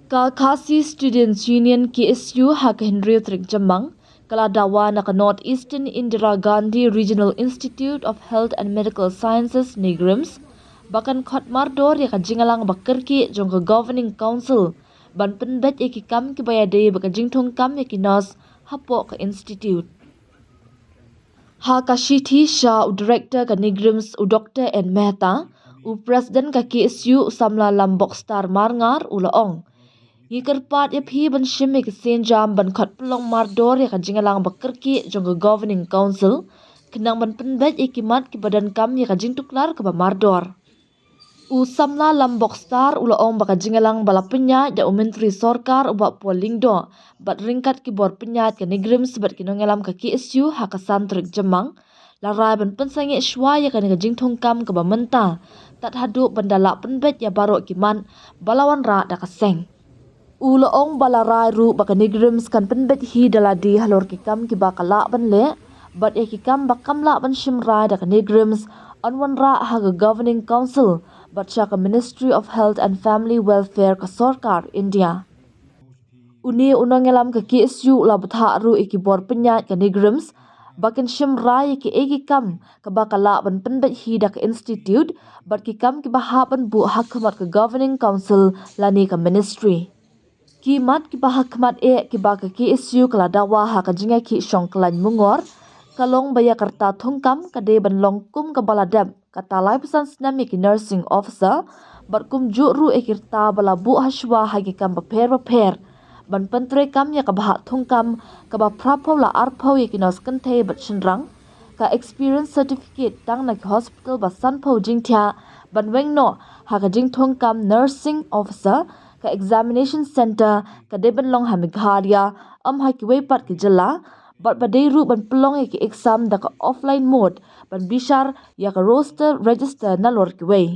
Khasi Students Union KSU hak Henry Trik Jamang kala dawa nak North Eastern Indira Gandhi Regional Institute of Health and Medical Sciences Negrims bahkan khot mardor ya kajingalang bakerki jong ke Governing Council ban penbet eki kam ki bayade bakajing thong kam eki nos hapo ke institute ha kashithi sha u director ka Negrims u Dr. N Mehta u president ka KSU samla lambok star marngar ulaong Yikerpat ya phi ban shimik sen jam ban khat plong mardor ya kajingalang bakerki jong Governing Council kenang ban penbet ikimat ki badan kam ya kajing tuklar ke mardor u samla lambok star ulaong bakajingalang balapenya da menteri sorkar uba polingdo bat ringkat ki bor penyat ke Negrims bat kinongelam ka KSU hakasan Trik Jamang larai ban pensangi shwa ya kajing thong kam ke menta tat hadu bandala penbet ya baro kiman balawan ra da kaseng Ulaong balarai ru baka Negrims kan penbet hi daladi halor kikam ki bakala ban le bat e kikam bakam la ban shimra da Negrims anwan ra haga Governing Council bat sha ka Ministry of Health and Family Welfare ka Sarkar India uni unongelam ka KSU la batha ru ikibor penyat ka Negrims bakin shimra ki ekikam ka bakala ban penbet hi da ka institute bat kikam ki bahaban bu hakamat ka Governing Council lani ka Ministry Kimat ki bahak kemat ki baka KSU kala dawa ha kajinga ki syong kelan mungor kalong baya kerta thongkam kade ban longkum ka baladam kata lai pesan snami ki nursing officer barkum juru ekirta balabu haswa hagi kam baper ban pentre kam ya ka bahak thongkam ka ba prapo la arpau ki nos kente bat shinrang ka experience certificate tang na hospital ba sanpau jingthia ban wengno ha kajing thongkam nursing officer ka examination center ka deben long hamigharia hakiwe pat ki jala bat badai ru ban pelong ki exam da ka offline mode ban bishar ya ka roster register na lor ki way